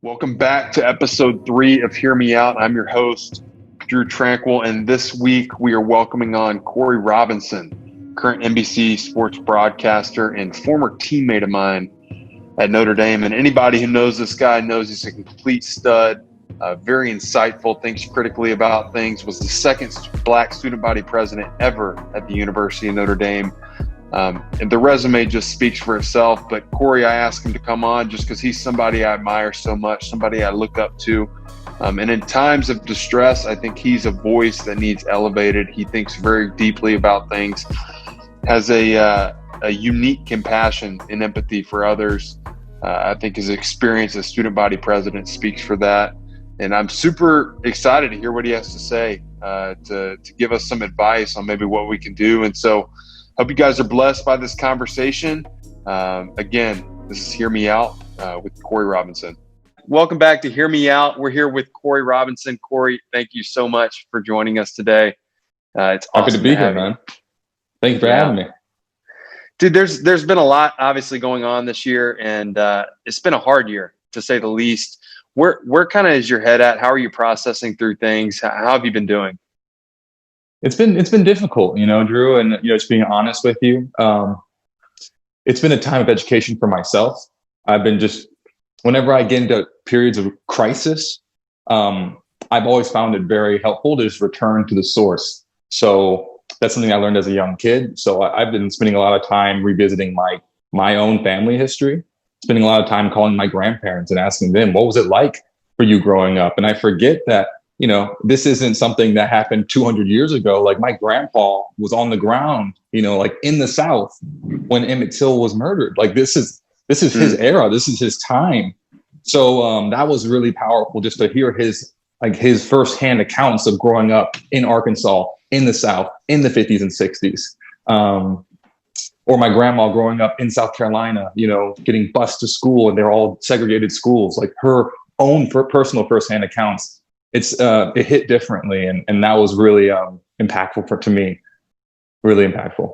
Welcome back to episode 3 of Hear Me Out. I'm your host, Drew Tranquil, and this week we are welcoming on Corey Robinson, current NBC sports broadcaster and former teammate of mine at Notre Dame. And anybody who knows this guy knows he's a complete stud, very insightful, thinks critically about things, was the second black student body president ever at the University of Notre Dame. And the resume just speaks for itself. But Corey, I asked him to come on just because he's somebody I admire so much, somebody I look up to. And in times of distress, I think he's a voice that needs elevated. He thinks very deeply about things, has a unique compassion and empathy for others. I think his experience as student body president speaks for that. And I'm super excited to hear what he has to say, to give us some advice on maybe what we can do. And so hope you guys are blessed by this conversation. Again, this is Hear Me Out with Corey Robinson. Welcome back to Hear Me Out. We're here with Corey Robinson. Corey, thank you so much for joining us today. It's awesome happy to be here, man. Thank you for having me. Dude, there's been a lot obviously going on this year, and it's been a hard year to say the least. Where kind of is your head at? How are you processing through things? How have you been doing? It's been difficult, Drew, and just being honest with you. It's been a time of education for myself. I've been whenever I get into periods of crisis, I've always found it very helpful to just return to the source. So that's something I learned as a young kid. So I've been spending a lot of time revisiting my own family history, spending a lot of time calling my grandparents and asking them, what was it like for you growing up? And I forget that this isn't something that happened 200 years ago. Like, my grandpa was on the ground, like in the South when Emmett Till was murdered. Like, this is his era. This is his time. So that was really powerful just to hear his firsthand accounts of growing up in Arkansas, in the South, in the 50s and 60s. Or my grandma growing up in South Carolina, getting bused to school, and they're all segregated schools. Like, her own personal firsthand accounts. It hit differently, and that was really impactful to me. Really impactful.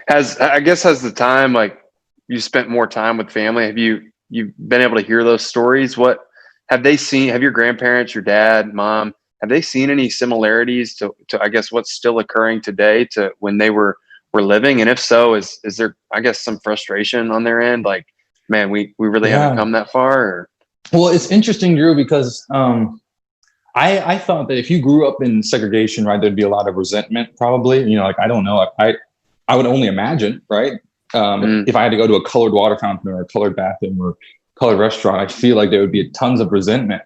Has the time, like, you spent more time with family? Have you've been able to hear those stories? What have they seen? Have your grandparents, your dad, mom, have they seen any similarities to I guess what's still occurring today to when they were living? And if so, is there, I guess, some frustration on their end? Like, man, we really haven't come that far? Or? Well, it's interesting, Drew, because I thought that if you grew up in segregation, right, there'd be a lot of resentment, probably. I don't know. I would only imagine, right? If I had to go to a colored water fountain or a colored bathroom or colored restaurant, I feel like there would be tons of resentment.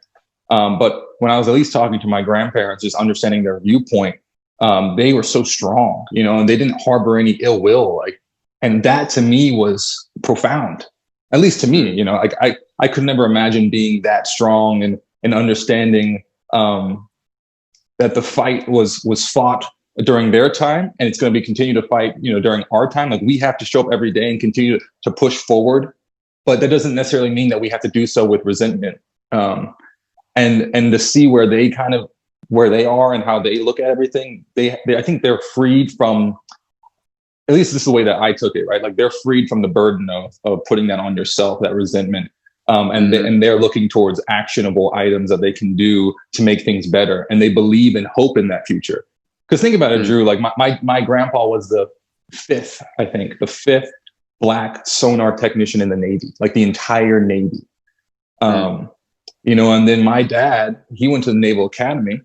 But when I was at least talking to my grandparents, just understanding their viewpoint, they were so strong, and they didn't harbor any ill will. And that to me was profound, at least to me. I could never imagine being that strong and understanding that the fight was fought during their time, and it's going to be continue to fight, during our time. Like, we have to show up every day and continue to push forward, but that doesn't necessarily mean that we have to do so with resentment. And to see where they are and how they look at everything, I think they're freed from. At least this is the way that I took it, right? Like, they're freed from the burden of putting that on yourself, that resentment. And they're looking towards actionable items that they can do to make things better. And they believe and hope in that future. Because think about it, Drew, like my grandpa was the fifth black sonar technician in the Navy, like the entire Navy. And then my dad, he went to the Naval Academy,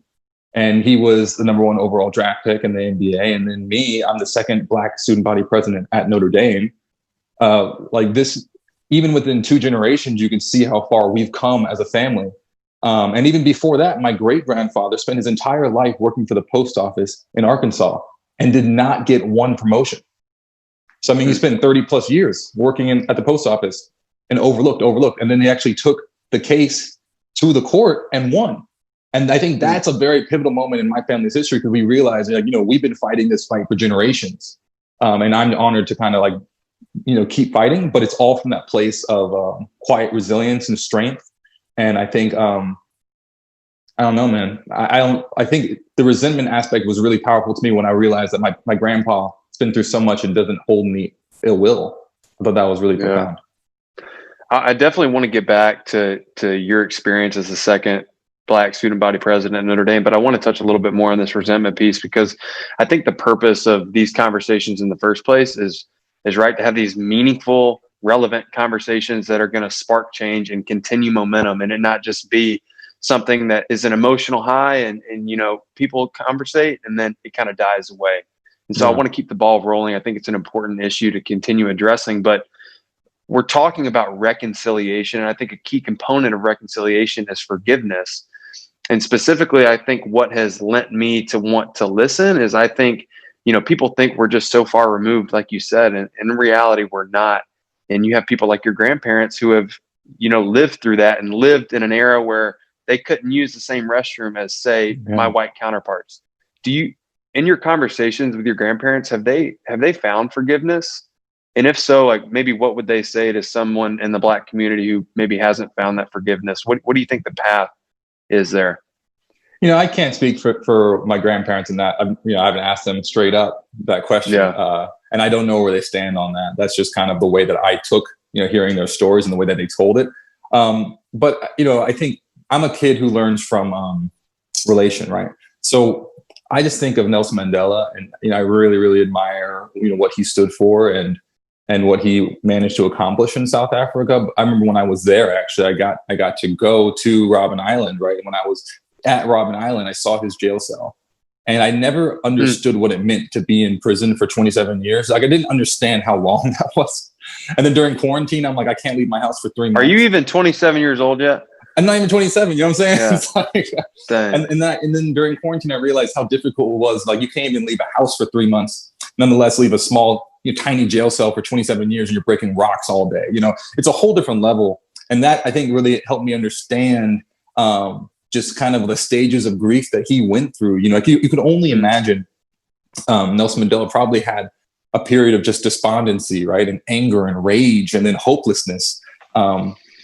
and he was the number 1 overall draft pick in the NBA. And then me, I'm the second black student body president at Notre Dame. Like this, even within 2 generations, you can see how far we've come as a family. And even before that, my great-grandfather spent his entire life working for the post office in Arkansas and did not get 1 promotion. So, I mean, he spent 30 plus years working at the post office and overlooked. And then they actually took the case to the court and won. And I think that's a very pivotal moment in my family's history, because we realized, we've been fighting this fight for generations. And I'm honored to kind of keep fighting, but it's all from that place of quiet resilience and strength. And I think, I don't know, man, I think the resentment aspect was really powerful to me when I realized that my grandpa has been through so much and doesn't hold any ill will. I thought that was really profound. I definitely want to get back to your experience as the second Black student body president at Notre Dame, but I want to touch a little bit more on this resentment piece, because I think the purpose of these conversations in the first place is right to have these meaningful, relevant conversations that are going to spark change and continue momentum, and it not just be something that is an emotional high and people conversate and then it kind of dies away. And so I want to keep the ball rolling. I think it's an important issue to continue addressing, but we're talking about reconciliation. And I think a key component of reconciliation is forgiveness. And specifically, I think what has lent me to want to listen is I think, people think we're just so far removed, like you said, and in reality, we're not. And you have people like your grandparents who have, lived through that and lived in an era where they couldn't use the same restroom as, say, my white counterparts. Do you, in your conversations with your grandparents, have they found forgiveness? And if so, like maybe what would they say to someone in the Black community who maybe hasn't found that forgiveness? What do you think the path is there? I can't speak for my grandparents in that. I haven't asked them straight up that question. And I don't know where they stand on that. That's just kind of the way that I took, hearing their stories and the way that they told it. But I think I'm a kid who learns from relation, right? So I just think of Nelson Mandela, and I really, really admire, what he stood for and what he managed to accomplish in South Africa. I remember when I was there, actually, I got to go to Robben Island, right? When I was at Robben Island, I saw his jail cell, and I never understood what it meant to be in prison for 27 years. Like, I didn't understand how long that was. And then during quarantine, I'm like, I can't leave my house for 3 months. Are you even 27 years old yet? I'm not even 27. You know what I'm saying? Yeah. It's like, and then during quarantine, I realized how difficult it was. Like, you can't even leave a house for 3 months. Nonetheless, leave a small, tiny jail cell for 27 years, and you're breaking rocks all day. It's a whole different level, and that I think really helped me understand just kind of the stages of grief that he went through. Like you could only imagine. Nelson Mandela probably had a period of just despondency, right, and anger and rage, and then hopelessness.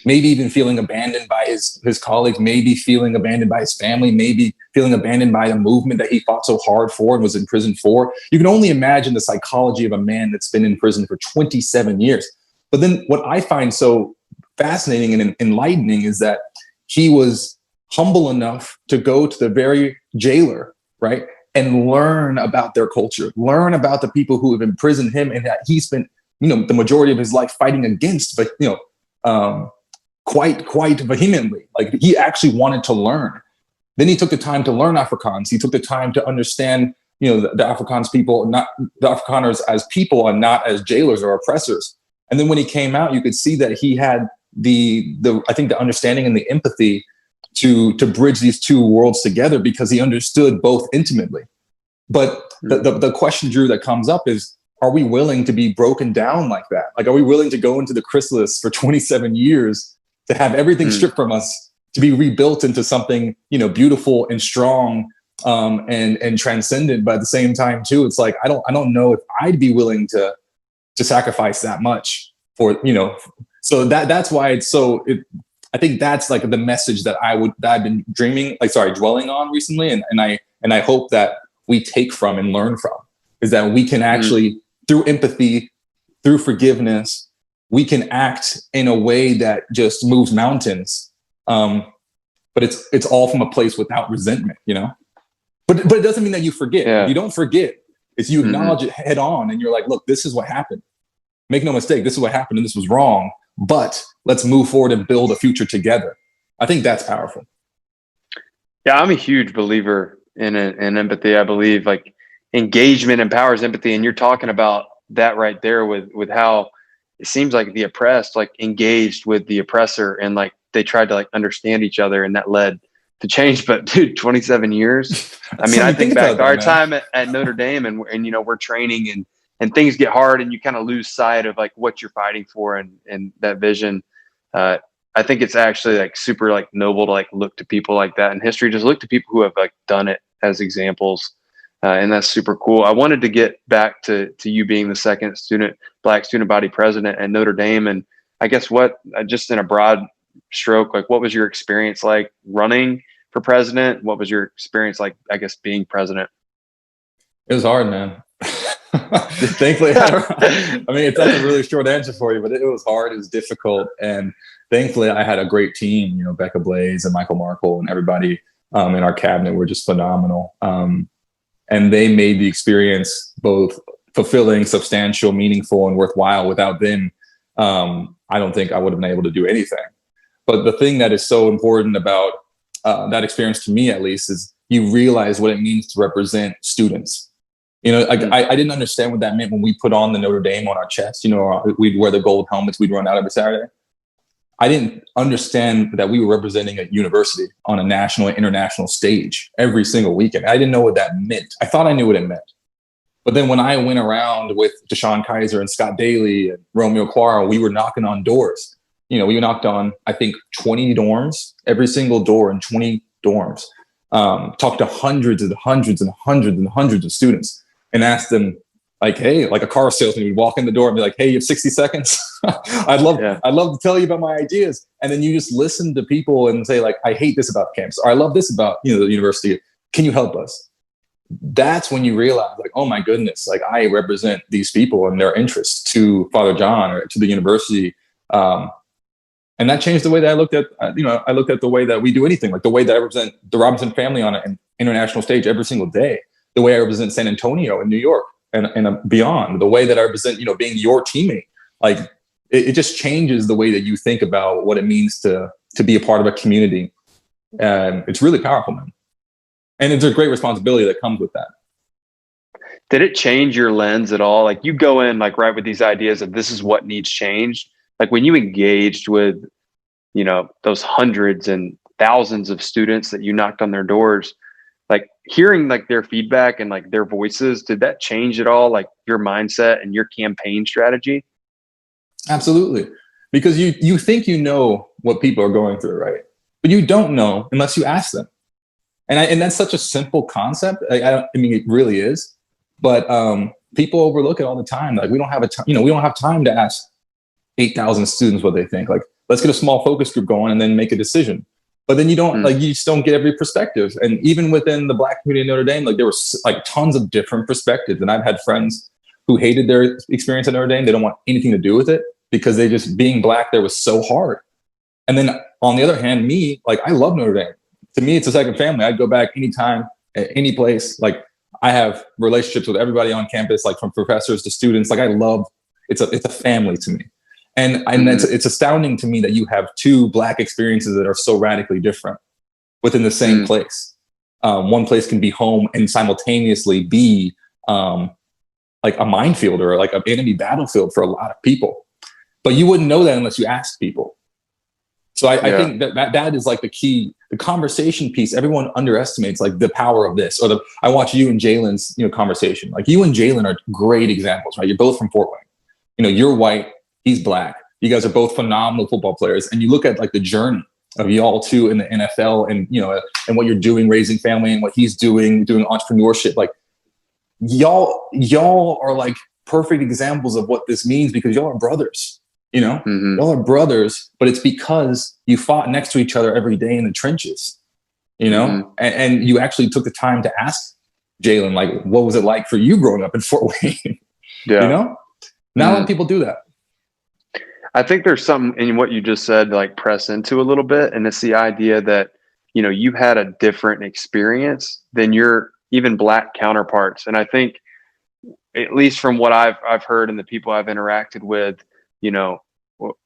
Maybe even feeling abandoned by his colleagues, maybe feeling abandoned by his family, maybe feeling abandoned by the movement that he fought so hard for and was in prison for. You can only imagine the psychology of a man that's been in prison for 27 years. But then what I find so fascinating and enlightening is that he was humble enough to go to the very jailer, right, and learn about their culture, learn about the people who have imprisoned him and that he spent, the majority of his life fighting against, but, quite vehemently. Like, he actually wanted to learn. Then he took the time to learn Afrikaans. He took the time to understand, the Afrikaans people, not the Afrikaners as people and not as jailers or oppressors. And then when he came out, you could see that he had I think the understanding and the empathy to bridge these two worlds together, because he understood both intimately. But the question, Drew, that comes up is, are we willing to be broken down like that? Like, are we willing to go into the chrysalis for 27 years to have everything stripped from us, to be rebuilt into something, beautiful and strong, and transcendent? But at the same time, too, it's like, I don't know if I'd be willing to sacrifice that much for, so that's why I think that's like the message that I've been dwelling on recently. And I hope that we take from and learn from, is that we can actually, through empathy, through forgiveness, we can act in a way that just moves mountains. But it's all from a place without resentment, but it doesn't mean that you forget. Yeah. You don't forget. It's you acknowledge it head on, and you're like, look, this is what happened. Make no mistake. This is what happened, and this was wrong, but let's move forward and build a future together. I think that's powerful. Yeah. I'm a huge believer in empathy. I believe like engagement empowers empathy. And you're talking about that right there with how it seems like the oppressed like engaged with the oppressor, and like they tried to like understand each other, and that led to change. But dude, 27 years. I mean, I think back to our time at Notre Dame, and we're training and things get hard, and you kind of lose sight of like what you're fighting for and that vision. I think it's actually like super like noble to like look to people like that in history, just look to people who have like done it as examples. And that's super cool. I wanted to get back to you being the second Black student body president at Notre Dame. And I guess just in a broad stroke, like what was your experience like running for president? What was your experience like, I guess, being president? It was hard, man. Thankfully, I mean, that's a really short answer for you, but it was hard, it was difficult, and thankfully, I had a great team. You know, Becca Blaze and Michael Markle and everybody in our cabinet were just phenomenal, and they made the experience both fulfilling, substantial, meaningful, and worthwhile. Without them, I don't think I would have been able to do anything. But the thing that is so important about that experience, to me at least, is you realize what it means to represent students. You know, I didn't understand what that meant when we put on the Notre Dame on our chest. You know, we'd wear the gold helmets, we'd run out every Saturday. I didn't understand that we were representing a university on a national and international stage every single weekend. I didn't know what that meant. I thought I knew what it meant. But then when I went around with Deshaun Kaiser and Scott Daly and Romeo Quaro, we were knocking on doors. You know, we knocked on, I think, 20 dorms, every single door in 20 dorms. Talked to hundreds and hundreds and hundreds and hundreds of students and asked them, like, hey, like a car salesman would walk in the door and be like, hey, you have 60 seconds. I'd love to tell you about my ideas. And then you just listen to people and say, like, I hate this about campus, or I love this about, you know, the university. Can you help us? That's when you realize, like, oh my goodness, like I represent these people and their interests to Father John or to the university. And that changed the way that I looked at, I looked at the way that we do anything, like the way that I represent the Robinson family on an international stage every single day, the way I represent San Antonio in New York and beyond, the way that I represent, you know, being your teammate. Like it just changes the way that you think about what it means to be a part of a community. And it's really powerful, man. And it's a great responsibility that comes with that. Did it change your lens at all? Like you go in like right with these ideas of this is what needs changed. Like when you engaged with, you know, those hundreds and thousands of students that you knocked on their doors, like hearing like their feedback and like their voices, did that change at all? Like your mindset and your campaign strategy? Absolutely. Because you think you know what people are going through, right? But you don't know unless you ask them. And that's such a simple concept. I mean, it really is. But people overlook it all the time. Like we don't have we don't have time to ask 8,000 students what they think. Like, let's get a small focus group going and then make a decision. But then you don't you just don't get every perspective. And even within the Black community in Notre Dame, like there were like tons of different perspectives. And I've had friends who hated their experience at Notre Dame. They don't want anything to do with it because they just being Black there was so hard. And then on the other hand, me, like I love Notre Dame. To me, it's a second family. I'd go back anytime, at any place. Like I have relationships with everybody on campus, like from professors to students. Like I love, it's a family to me. And it's astounding to me that you have two Black experiences that are so radically different within the same place. One place can be home and simultaneously be like a minefield or like an enemy battlefield for a lot of people. But you wouldn't know that unless you asked people. So I think that is like the key, the conversation piece. Everyone underestimates like the power of this. Or I watch you and Jalen's conversation. Like you and Jalen are great examples, right? You're both from Fort Wayne. You're white. He's Black. You guys are both phenomenal football players. And you look at like the journey of y'all two in the NFL and, and what you're doing, raising family and what he's doing entrepreneurship. Like y'all are like perfect examples of what this means because y'all are brothers, y'all are brothers, but it's because you fought next to each other every day in the trenches, and you actually took the time to ask Jalen, like, what was it like for you growing up in Fort Wayne? Not a lot of people do that. I think there's something in what you just said, like press into a little bit. And it's the idea that, you had a different experience than your even Black counterparts. And I think, at least from what I've heard and the people I've interacted with,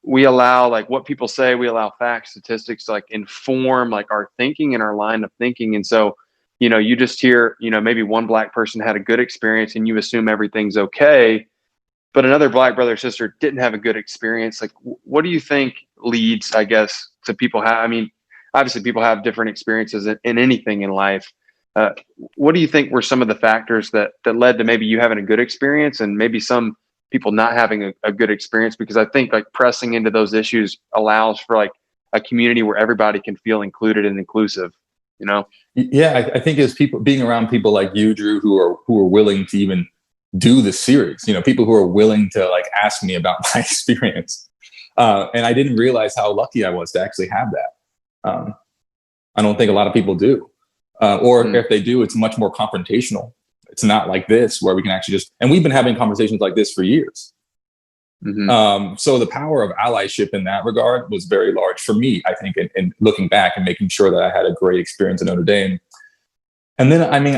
we allow like what people say, we allow facts, statistics to like inform like our thinking and our line of thinking. And so, you just hear, maybe one Black person had a good experience and you assume everything's okay. But another Black brother or sister didn't have a good experience. Like, what do you think leads, I guess, to people obviously people have different experiences in anything in life. What do you think were some of the factors that led to maybe you having a good experience and maybe some people not having a good experience? Because I think like pressing into those issues allows for like a community where everybody can feel included and inclusive, Yeah, I think it's people being around people like you, Drew, who are willing to even do the series, people who are willing to like ask me about my experience. And I didn't realize how lucky I was to actually have that. I don't think a lot of people do. Or if they do, it's much more confrontational. It's not like this where we can actually and we've been having conversations like this for years. Mm-hmm. So the power of allyship in that regard was very large for me, I think, in looking back and making sure that I had a great experience at Notre Dame. And then, I mean,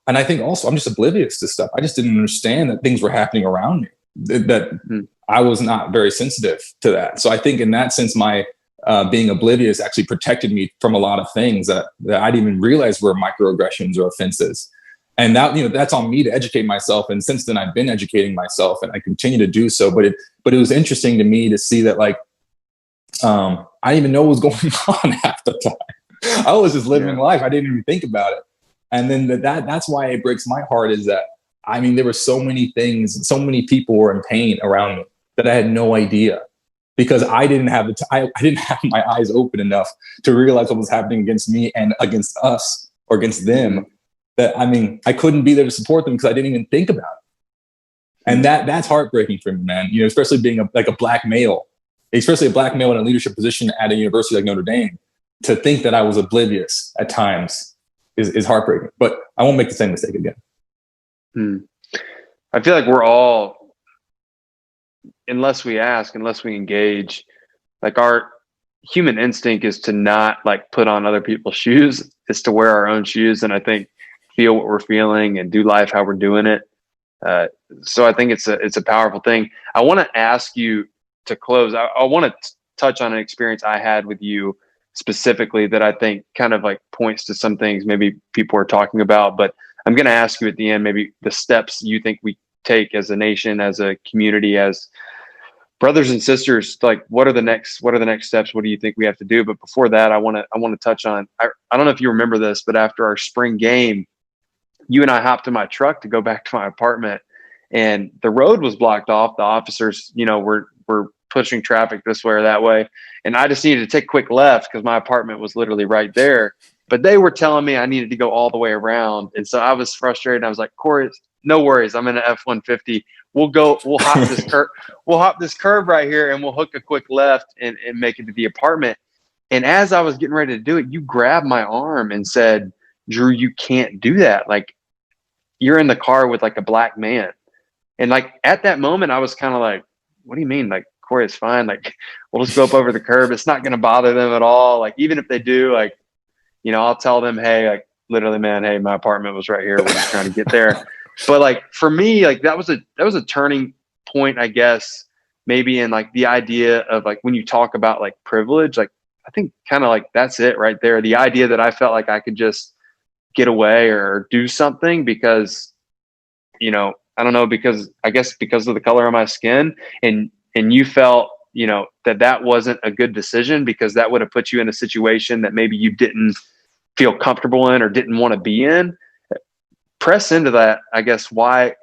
and I think also I'm just oblivious to stuff. I just didn't understand that things were happening around me, that I was not very sensitive to that. So I think in that sense, my being oblivious actually protected me from a lot of things that I didn't even realize were microaggressions or offenses. And that, that's on me to educate myself. And since then I've been educating myself and I continue to do so. But it was interesting to me to see that, like, I didn't even know what was going on half the time. I was just living life. I didn't even think about it. And then that's why it breaks my heart, is that, I mean, there were so many things, so many people were in pain around me that I had no idea, because I didn't have I didn't have my eyes open enough to realize what was happening against me and against us or against them. That, I mean, I couldn't be there to support them because I didn't even think about it. And that's heartbreaking for me, man. Especially being a black male, especially a black male in a leadership position at a university like Notre Dame, to think that I was oblivious at times is heartbreaking. But I won't make the same mistake again. I feel like we're all, unless we ask, unless we engage, like, our human instinct is to not, like, put on other people's shoes. It's to wear our own shoes. And I think feel what we're feeling and do life how we're doing it. So I think it's a powerful thing. I want to ask you to close. I want to touch on an experience I had with you specifically that I think kind of like points to some things maybe people are talking about, but I'm going to ask you at the end, maybe the steps you think we take as a nation, as a community, as brothers and sisters. Like, what are the next steps? What do you think we have to do? But before that, I want to touch on, I don't know if you remember this, but after our spring game, you and I hopped in my truck to go back to my apartment, and the road was blocked off. The officers, were pushing traffic this way or that way. And I just needed to take a quick left because my apartment was literally right there. But they were telling me I needed to go all the way around. And so I was frustrated. I was like, Corey, no worries. I'm in an F-150. We'll hop this curve. We'll hop this curve right here and we'll hook a quick left and make it to the apartment. And as I was getting ready to do it, you grabbed my arm and said, Drew, you can't do that. Like, you're in the car with, like, a black man. And, like, at that moment, I was kind of like, what do you mean? Like, Corey, it's fine. Like, we'll just go up over the curb. It's not going to bother them at all. Like, even if they do, like, I'll tell them, hey, like, literally, man, hey, my apartment was right here. We're just trying to get there. But, like, for me, like, that was a turning point, I guess, maybe in, like, the idea of, like, when you talk about, like, privilege, like, I think kind of like that's it right there. The idea that I felt like I could just get away or do something because, I don't know, because I guess because of the color of my skin, and you felt, that wasn't a good decision because that would have put you in a situation that maybe you didn't feel comfortable in or didn't want to be in. Press into that, I guess. Why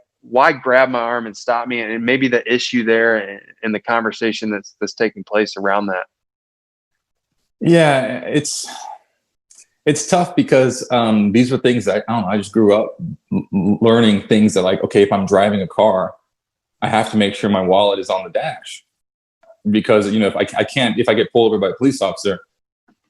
grab my arm and stop me? And maybe the issue there in the conversation that's taking place around that. Yeah, it's tough because these were things that, I don't know, I just grew up learning things that, like, okay, if I'm driving a car, I have to make sure my wallet is on the dash, because, if I get pulled over by a police officer,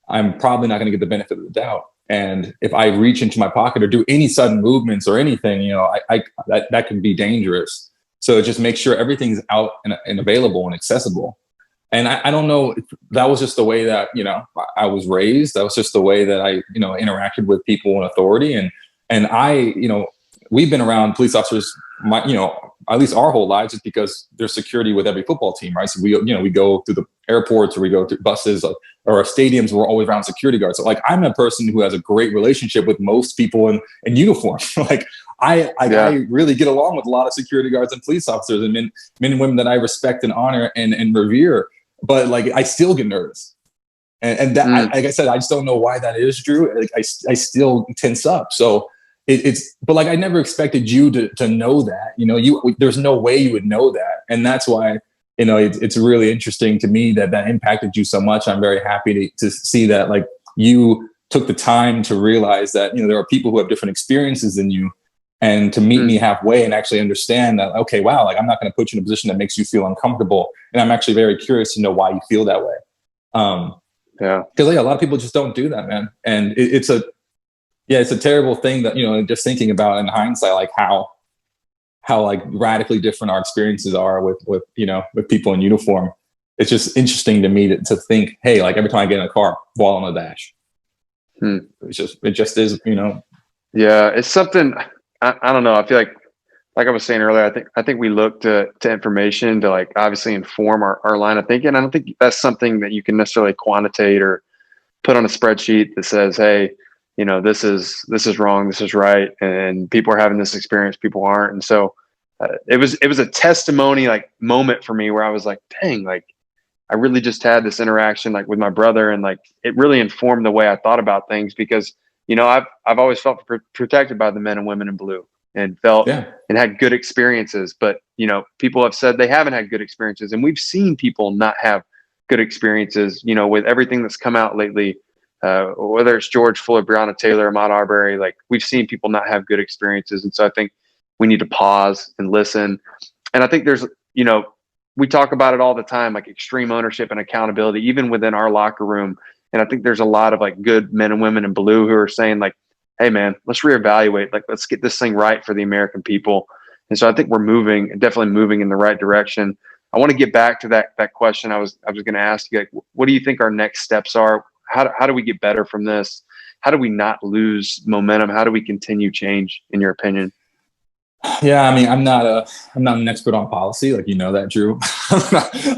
I'm probably not going to get the benefit of the doubt. And if I reach into my pocket or do any sudden movements or anything, that can be dangerous. So just make sure everything's out and available and accessible. And I don't know, if that was just the way that, I was raised. That was just the way that I, interacted with people in authority. And I, we've been around police officers, at least our whole lives, just because there's security with every football team, right? So we go through the airports or we go through buses or our stadiums. We're always around security guards. So, like, I'm a person who has a great relationship with most people in uniform. Like, I really get along with a lot of security guards and police officers and men and women that I respect and honor and revere. But, like, I still get nervous. And that, like I said, I just don't know why that is, Drew. Like, I still tense up. So but, like, I never expected you to know that, there's no way you would know that. And that's why, it's really interesting to me that impacted you so much. I'm very happy to see that, like, you took the time to realize that, there are people who have different experiences than you, and to meet me halfway and actually understand that, okay, wow, like, I'm not going to put you in a position that makes you feel uncomfortable. And I'm actually very curious to know why you feel that way. Because a lot of people just don't do that, man. And it's a Yeah, it's a terrible thing that, just thinking about in hindsight, like how like radically different our experiences are with people in uniform. It's just interesting to me to think, hey, like every time I get in a car, ball on the dash. It just is. Yeah, it's something. I don't know. I feel like I was saying earlier, I think we look to information to like obviously inform our line of thinking. I don't think that's something that you can necessarily quantitate or put on a spreadsheet that says, hey, this is wrong, this is right, and people are having this experience, people aren't. And so it was a testimony like moment for me where I was like, dang, like I really just had this interaction like with my brother, and like it really informed the way I thought about things, because I've always felt protected by the men and women in blue, and felt and had good experiences. But people have said they haven't had good experiences, and we've seen people not have good experiences. With everything that's come out lately, whether it's George Floyd, Breonna Taylor, Ahmaud Arbery, like we've seen people not have good experiences. And so I think we need to pause and listen. And I think there's, we talk about it all the time, like extreme ownership and accountability, even within our locker room. And I think there's a lot of like good men and women in blue who are saying like, hey man, let's reevaluate, like, let's get this thing right for the American people. And so I think we're definitely moving in the right direction. I want to get back to that question I was going to ask you. Like, what do you think our next steps are? How do we get better from this? How do we not lose momentum? How do we continue change, in your opinion? Yeah, I mean, I'm not an expert on policy, like that, Drew.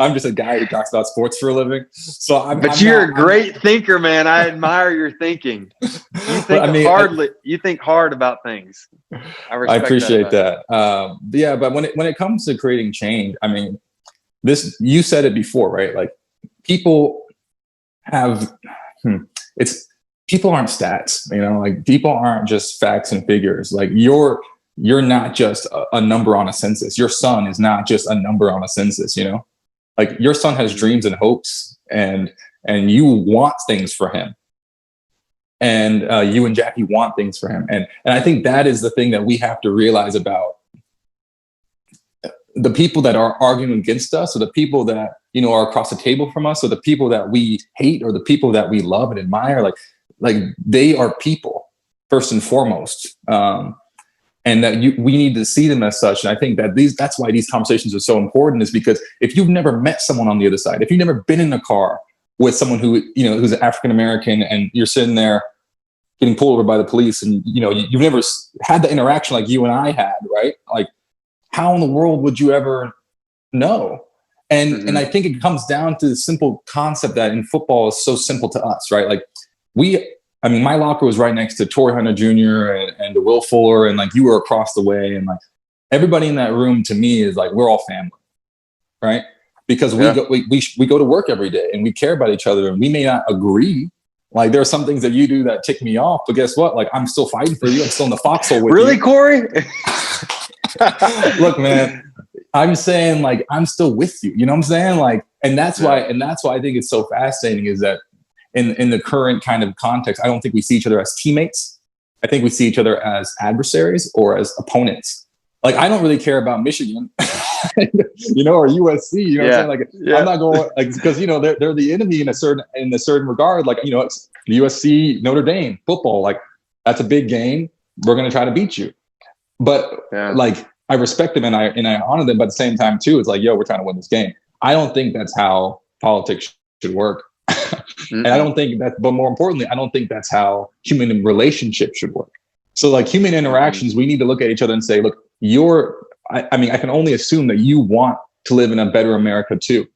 I'm just a guy who talks about sports for a living. So you're a great thinker, man. I admire your thinking. You think you think hard about things. I appreciate that. But when it comes to creating change, I mean, you said it before, right? Like people people aren't stats, like people aren't just facts and figures. Like you're not just a number on a census. Your son is not just a number on a census, like your son has dreams and hopes, and you want things for him. And you and Jackie want things for him. And I think that is the thing that we have to realize about the people that are arguing against us, or the people that, are across the table from us, or the people that we hate, or the people that we love and admire. Like they are people first and foremost. And that we need to see them as such. And I think that that's why these conversations are so important, is because if you've never met someone on the other side, if you've never been in a car with someone who, who's African-American, and you're sitting there getting pulled over by the police, and, you've never had the interaction like you and I had, right? Like, how in the world would you ever know? And I think it comes down to the simple concept that in football is so simple to us, right? Like my locker was right next to Torrey Hunter Jr. and to Will Fuller, and like you were across the way, and like everybody in that room to me is like we're all family, right? Because we go to work every day, and we care about each other, and we may not agree. Like there are some things that you do that tick me off, but guess what? Like I'm still fighting for you. I'm still in the foxhole with you. Really, Corey? Look, man, I'm saying like I'm still with you. You know what I'm saying? Like, and that's why I think it's so fascinating, is that in the current kind of context, I don't think we see each other as teammates. I think we see each other as adversaries or as opponents. Like I don't really care about Michigan, or USC. You know what I'm saying? Like I'm not going because they're the enemy in a certain regard. Like it's USC, Notre Dame football. Like that's a big game. We're going to try to beat you. But like I respect them and I honor them, but at the same time too, it's like, yo, we're trying to win this game. I don't think that's how politics should work. And I don't think that, but more importantly, I don't think that's how human relationships should work. So like human interactions, we need to look at each other and say, look, I can only assume that you want to live in a better America too.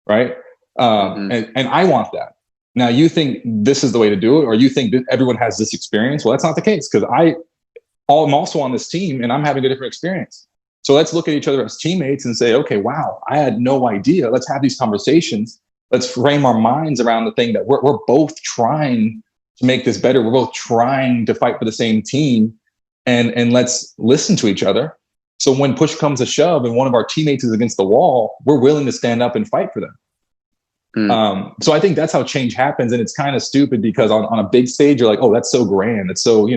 Right. And I want that. Now you think this is the way to do it, or you think that everyone has this experience. Well, that's not the case, because I'm also on this team and I'm having a different experience. So let's look at each other as teammates and say, okay, wow, I had no idea. Let's have these conversations. Let's frame our minds around the thing that we're both trying to make this better. We're both trying to fight for the same team, and let's listen to each other. So when push comes to shove and one of our teammates is against the wall, we're willing to stand up and fight for them. So I think that's how change happens. And it's kind of stupid because on a big stage, you're like, oh, that's so grand. It's so,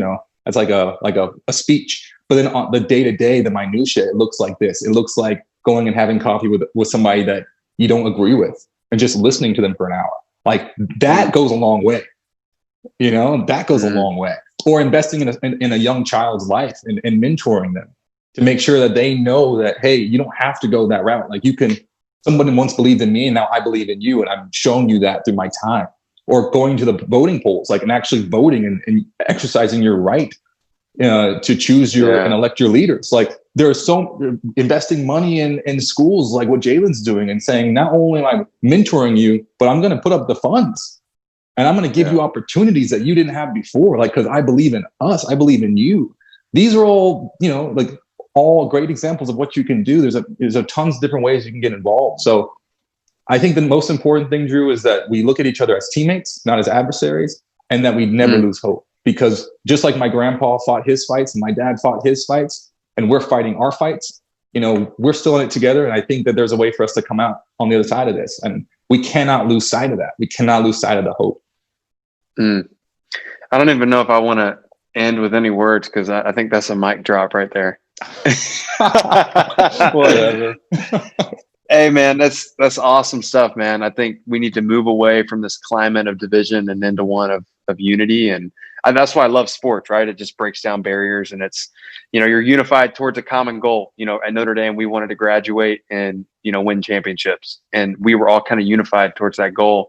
that's like a speech. But then on the day-to-day, the minutiae, it looks like this. It looks like going and having coffee with somebody that you don't agree with and just listening to them for an hour. Like that goes a long way. That goes a long way. or investing in a young child's life and mentoring them to make sure that they know that, hey, you don't have to go that route. Like, you can, somebody once believed in me and now I believe in you, and I'm showing you that through my time. Or going to the voting polls, like, and actually voting and exercising your right to choose and elect your leaders. Like, there's investing money in schools, like what Jalen's doing, and saying, not only am I mentoring you, but I'm going to put up the funds and I'm going to give you opportunities that you didn't have before. Like, because I believe in us, I believe in you. These are all, like, all great examples of what you can do. There's a tons of different ways you can get involved. So I think the most important thing, Drew, is that we look at each other as teammates, not as adversaries, and that we never lose hope. Because just like my grandpa fought his fights and my dad fought his fights, and we're fighting our fights, we're still in it together. And I think that there's a way for us to come out on the other side of this. And we cannot lose sight of that. We cannot lose sight of the hope. I don't even know if I want to end with any words, because I think that's a mic drop right there. Whatever. Hey man, that's awesome stuff, man. I think we need to move away from this climate of division and into one of unity. And that's why I love sports, right? It just breaks down barriers, and it's, you're unified towards a common goal. At Notre Dame, we wanted to graduate and, win championships, and we were all kind of unified towards that goal.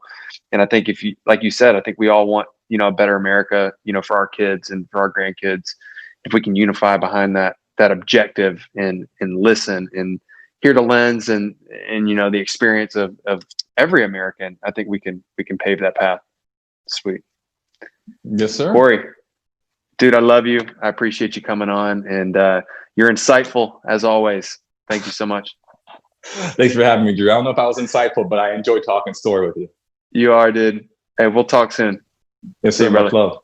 And I think, if you, like you said, I think we all want, a better America, for our kids and for our grandkids. If we can unify behind that objective and listen and hear the lens and the experience of every American, I think we can pave that path. Sweet. Yes, sir. Corey, dude, I love you. I appreciate you coming on, and you're insightful as always. Thank you so much. Thanks for having me, Drew. I don't know if I was insightful, but I enjoyed talking story with you. You are, dude. Hey, we'll talk soon. Yes, sir. Much love.